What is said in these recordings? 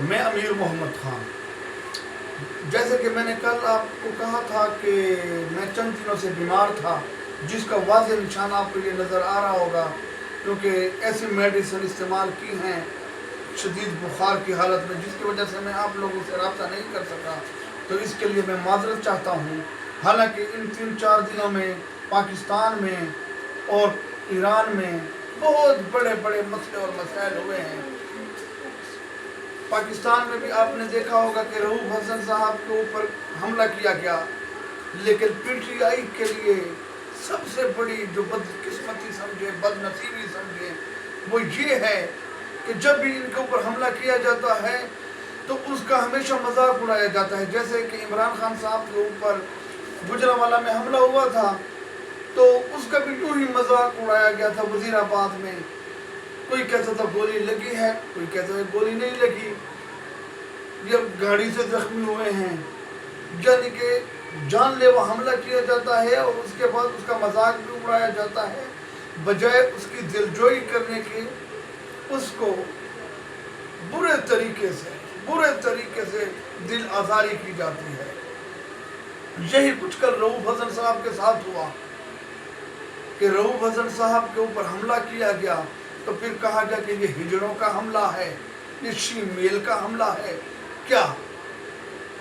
میں امیر محمد خان، جیسے کہ میں نے کل آپ کو کہا تھا کہ میں چند دنوں سے بیمار تھا، جس کا واضح نشان آپ کو یہ نظر آ رہا ہوگا، کیونکہ ایسی میڈیسن استعمال کی ہیں شدید بخار کی حالت میں، جس کی وجہ سے میں آپ لوگوں سے رابطہ نہیں کر سکا، تو اس کے لیے میں معذرت چاہتا ہوں۔ حالانکہ ان 3-4 دنوں میں پاکستان میں اور ایران میں بہت بڑے بڑے مسئلے اور مسائل ہوئے ہیں۔ پاکستان میں بھی آپ نے دیکھا ہوگا کہ رؤوف حسن صاحب کے اوپر حملہ کیا گیا، لیکن پی ٹی آئی کے لیے سب سے بڑی جو بدقسمتی سمجھے، بد نصیبی سمجھے، وہ یہ ہے کہ جب بھی ان کے اوپر حملہ کیا جاتا ہے تو اس کا ہمیشہ مذاق اڑایا جاتا ہے۔ جیسے کہ عمران خان صاحب کے اوپر گجرانوالہ میں حملہ ہوا تھا تو اس کا بھی یوں ہی مذاق اڑایا گیا تھا وزیر آباد میں، کوئی کہتا تھا گولی لگی ہے، کوئی کہتا ہے گولی نہیں لگی، جب گاڑی سے زخمی ہوئے ہیں، یعنی کہ جان لیوا حملہ کیا جاتا ہے اور اس کے بعد اس کا مذاق بھی اڑایا جاتا ہے، بجائے اس کی دلجوئی کرنے کے اس کو برے طریقے سے دل آزاری کی جاتی ہے۔ یہی کچھ کل رؤوف حسن صاحب کے ساتھ ہوا کہ رؤوف حسن صاحب کے اوپر حملہ کیا گیا تو پھر کہا گیا کہ یہ ہجڑوں کا حملہ ہے، یہ شی میل کا حملہ ہے۔ کیا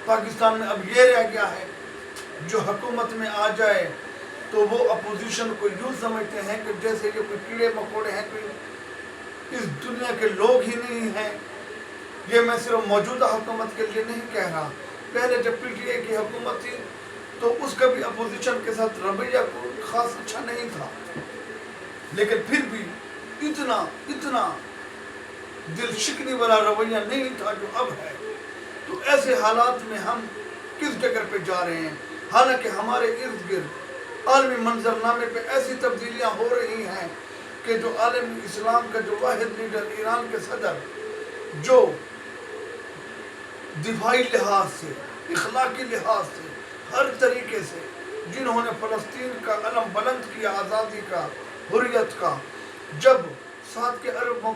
پاکستان میں اب یہ رہ گیا ہے جو حکومت میں آ جائے تو وہ اپوزیشن کو یوں سمجھتے ہیں کہ جیسے یہ کوئی کیڑے مکوڑے ہیں، کوئی اس دنیا کے لوگ ہی نہیں ہیں۔ یہ میں صرف موجودہ حکومت کے لیے نہیں کہہ رہا، پہلے جب پی ٹی اے کی حکومت تھی تو اس کا بھی اپوزیشن کے ساتھ رویہ کوئی خاص اچھا نہیں تھا، لیکن پھر بھی اتنا دل شکنی والا رویہ نہیں تھا جو اب ہے۔ تو ایسے حالات میں ہم کس جگہ پہ جا رہے ہیں؟ حالانکہ ہمارے ارد گرد عالمی منظرنامے پہ ایسی تبدیلیاں ہو رہی ہیں کہ جو عالم اسلام کا جو واحد لیڈر ایران کے صدر، جو دفاعی لحاظ سے، اخلاقی لحاظ سے، ہر طریقے سے جنہوں نے فلسطین کا علم بلند کیا، آزادی کا، حریت کا، جب ساتھ کے عرب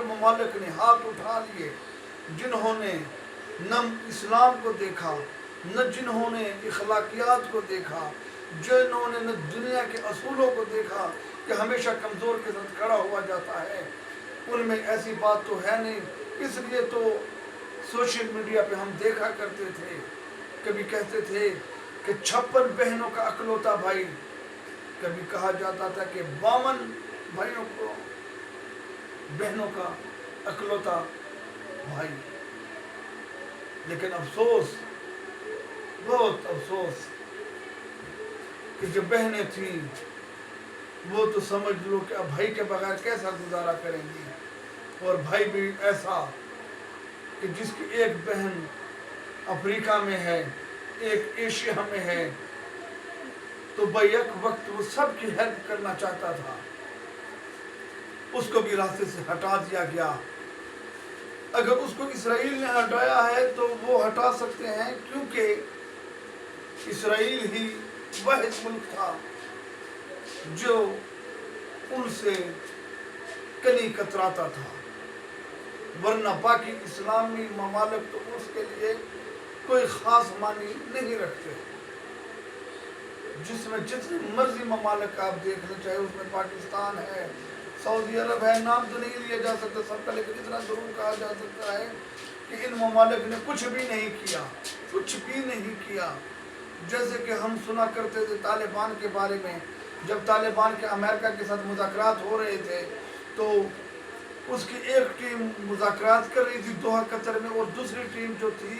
ممالک نے ہاتھ اٹھا لیے، جنہوں نے نہ اسلام کو دیکھا، نہ جنہوں نے اخلاقیات کو دیکھا، جنہوں نے نہ دنیا کے اصولوں کو دیکھا کہ ہمیشہ کمزور کے ساتھ کھڑا ہوا جاتا ہے، ان میں ایسی بات تو ہے نہیں۔ اس لیے تو سوشل میڈیا پہ ہم دیکھا کرتے تھے، کبھی کہتے تھے کہ 56 بہنوں کا اکلوتا بھائی، کبھی کہا جاتا تھا کہ 52 بہنوں کا اکلوتا بھائی۔ لیکن افسوس، بہت افسوس کہ جو بہنیں تھیں وہ تو سمجھ لو کہ اب بھائی کے بغیر کیسا گزارا کریں گی، اور بھائی بھی ایسا کہ جس کی ایک بہن افریقہ میں ہے، ایک ایشیا میں ہے، تو بیک وقت وہ سب کی ہیلپ کرنا چاہتا تھا، اس کو بھی راستے سے ہٹا دیا گیا۔ اگر اس کو اسرائیل نے ہٹایا ہے تو وہ ہٹا سکتے ہیں، کیونکہ اسرائیل ہی واحد ملک تھا جو ان سے کنی کتراتا تھا، ورنہ باقی اسلامی ممالک تو اس کے لیے کوئی خاص معنی نہیں رکھتے۔ جس میں جتنے مرضی ممالک آپ دیکھ لیں، چاہے اس میں پاکستان ہے، سعودی عرب ہے، نام تو نہیں لیا جا سکتا سب کا، لیکن اتنا ضرور کہا جا سکتا ہے کہ ان ممالک نے کچھ بھی نہیں کیا۔ جیسے کہ ہم سنا کرتے تھے طالبان کے بارے میں، جب طالبان کے امریکہ کے ساتھ مذاکرات ہو رہے تھے تو اس کی ایک ٹیم مذاکرات کر رہی تھی دوحہ قطر میں، اور دوسری ٹیم جو تھی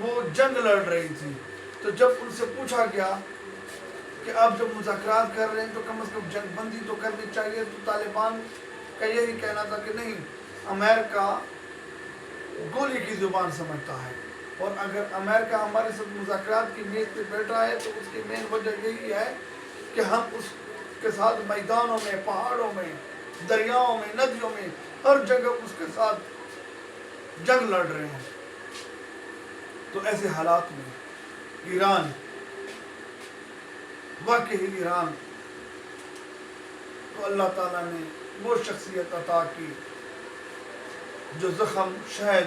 وہ جنگ لڑ رہی تھی۔ تو جب ان سے پوچھا گیا کہ آپ جب مذاکرات کر رہے ہیں تو کم از کم جنگ بندی تو کرنی چاہیے، تو طالبان کا یہی کہنا تھا کہ نہیں، امریکہ گولی کی زبان سمجھتا ہے، اور اگر امریکہ ہمارے ساتھ مذاکرات کی میز پہ بیٹھا ہے تو اس کی مین وجہ یہی ہے کہ ہم اس کے ساتھ میدانوں میں، پہاڑوں میں، دریاؤں میں، ندیوں میں، ہر جگہ اس کے ساتھ جنگ لڑ رہے ہیں۔ تو ایسے حالات میں ایران، واقعی ایران تو اللہ تعالیٰ نے وہ شخصیت عطا کی جو زخم شاید